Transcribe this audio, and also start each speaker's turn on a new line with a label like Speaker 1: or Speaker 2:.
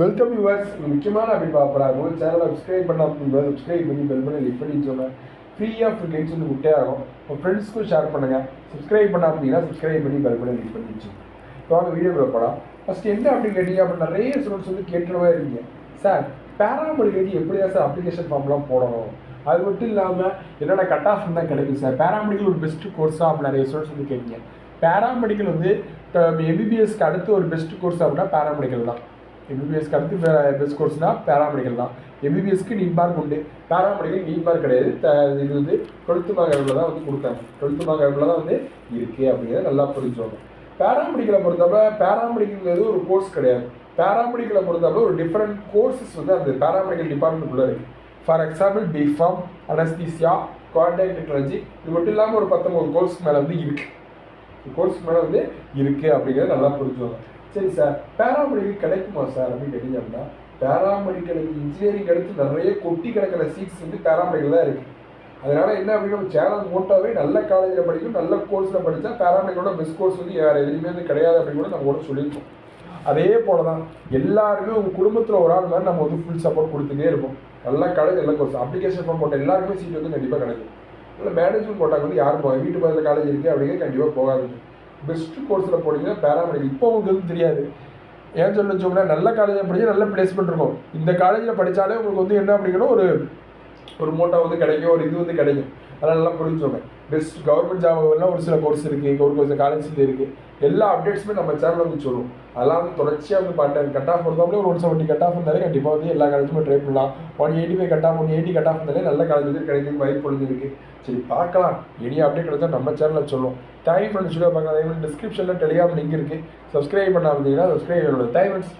Speaker 1: Welcome viewers. முக்கியமான அப்படி பார்க்குறாங்க ஒரு சேனலை சப்ஸ்கிரைப் பண்ணாமல் சப்ஸ்கிரைப் பண்ணி பெல் பண்ணி லிக் பண்ணி சொன்னேன். ஃப்ரீயாக கைட்ஸ் வந்து விட்டே ஆகும். உங்கள் ஃப்ரெண்ட்ஸ்க்கும் ஷேர் பண்ணுங்கள். சப்ஸ்கிரைப் பண்ணாமல் சப்ஸ்கிரைப் பண்ணி பெல் பண்ணி லிக் பண்ணி வச்சுங்க. இப்போ வாங்க வீடியோக்குள்ள போகலாம். ஃபஸ்ட்டு என்ன அப்படின்னு கேட்டீங்க அப்படின்னு நிறைய ஸ்டூடெண்ட்ஸ் வந்து கேட்டுறவே இருக்கீங்க. சார் பேராமெடிக்கலுக்கு எப்படி தான் சார் அப்ளிகேஷன் ஃபார்ம்லாம் போடணும், அது மட்டும் இல்லாமல் என்னோட கட் ஆஃப் தான் கிடைக்கும் சார், பேராமெடிக்கல் ஒரு பெஸ்ட் கோர்ஸாக அப்படின்னு நிறைய ஸ்டூடெண்ட்ஸ் வந்து கேட்குங்க. பேராமெடிக்கல் வந்து இப்போ எம்பிபிஎஸ்க்கு அடுத்து ஒரு பெஸ்ட் கோர்ஸ் அப்படின்னா பேராமெடிக்கல் தான். எம்பிபிஎஸ்க்கு அடுத்து பெஸ்ட் கோர்ஸ்னால் பேராமெடிக்கல் தான். எம்பிபிஎஸ்க்கு நீட் மார்க் உண்டு, பேராமெடிக்கல் நீட் மார்க் கிடையாது. இது வந்து 12th மார்க் அளவில் தான் வந்து கொடுத்தாங்க. 12th மார்க் அளவில் தான் வந்து இருக்குது அப்படிங்கிறத நல்லா புரிஞ்சுக்கணும். பேராமெடிக்கலை பொறுத்தவரை பேராமெடிக்கல் ஒரு கோர்ஸ் கிடையாது. பேராமெடிக்கலை பொறுத்தவரை ஒரு டிஃப்ரெண்ட் கோர்ஸஸ் வந்து அந்த பேராமெடிக்கல் டிபார்ட்மெண்ட்டுக்குள்ளே இருக்குது. For example B Pharm, anaesthesia, contact technology, இது மட்டும் இல்லாமல் ஒரு 19 கோர்ஸ் மேலே வந்து இருக்குது. கோர்ஸ் மேலே வந்து இருக்குது அப்படிங்கிறத நல்லா புரிஞ்சுவாங்க. சரி சார், பேராமெடிக்கல் கிடைக்குமா சார் அப்படின்னு கேட்டீங்க அப்படின்னா, பேராமெடிக்கலுக்கு இன்ஜினியரிங் எடுத்து நிறைய கொட்டி கிடக்கிற சீட்ஸ் வந்து பேராமெடிக்கல் தான் இருக்குது. அதனால் என்ன அப்படின்னா நம்ம சேனல் மோட்டாவே நல்ல காலேஜில் படிக்கும், நல்ல கோர்ஸில் படித்தா பேராமெடிக்கலோட பெஸ்ட் கோர்ஸ் வந்து வேறு எதுவுமே வந்து கிடையாது அப்படின்னு கூட நம்ம கூட சொல்லியிருக்கோம். அதே போல தான் எல்லாருமே உங்கள் குடும்பத்தில் ஒரு ஆள் மாதிரி நம்ம வந்து ஃபுல் சப்போர்ட் கொடுத்துட்டே இருப்போம். நல்ல காலேஜ் நல்ல கோர்ஸ் அப்ளிகேஷன் ஃபார்ம் போட்ட எல்லாருமே சீட் வந்து கண்டிப்பாக கிடைக்கும். இல்லை மேனேஜ்மெண்ட் போட்டாங்க வந்து யாரும் போவாங்க, வீட்டு பக்கத்தில் காலேஜ் இருக்குது அப்படிங்கிறது கண்டிப்பாக போகாது. பெஸ்ட்டு கோர்ஸில் போனீங்கன்னா பேராமெடிக்கல் இப்போ உங்களுக்கு எதுவும் தெரியாது. ஏன் சொல்ல வச்சோம்னா நல்ல காலேஜில் படித்தா நல்ல பிளேஸ்மெண்ட் இருக்கும். இந்த காலேஜில் படித்தாலே உங்களுக்கு வந்து என்ன அப்படிங்கன்னா ஒரு மோட்டோ வந்து கிடைக்கும், ஒரு இது வந்து கிடைக்கும். அதெல்லாம் நல்லா புரிஞ்சுக்கோங்க. பெஸ்ட் கவர்மெண்ட் ஜாப்லாம் ஒரு சில கோர்ஸ் இருக்குது, ஒரு காலேஜில் இருக்குது. எல்லா அப்டேட்ஸுமே நம்ம சேனலில் வந்து சொல்லுவோம். அதெல்லாம் வந்து தொடர்ச்சியாக வந்து பார்த்தேன். கட் ஆஃப் பொறுத்தவரை ஒரு 170 கட் ஆஃப் இருந்தாலே கண்டிப்பாக வந்து எல்லா காலேஜுமே ட்ரை பண்ணலாம். 185 கட் ஆஃப் 180 கட் ஆஃப் இருந்தாலே நல்ல காலேஜ் வந்து கிடைக்கும் வாய்ப்பு இருக்குது. சரி பார்க்கலாம், இனி அப்டேட் கிடைச்சா நம்ம சேனலில் சொல்லுவோம். Thank you friends. வீடியோ பார்க்கலாம். டிஸ்கிரிப்ஷனில் டெலிகிராம் லிங்க் இருக்குது. சப்ஸ்கிரைப் பண்ணாமல் இருந்தீங்கன்னா சப்ஸ்கிரைப் பண்ணுவோம். Thank you friends.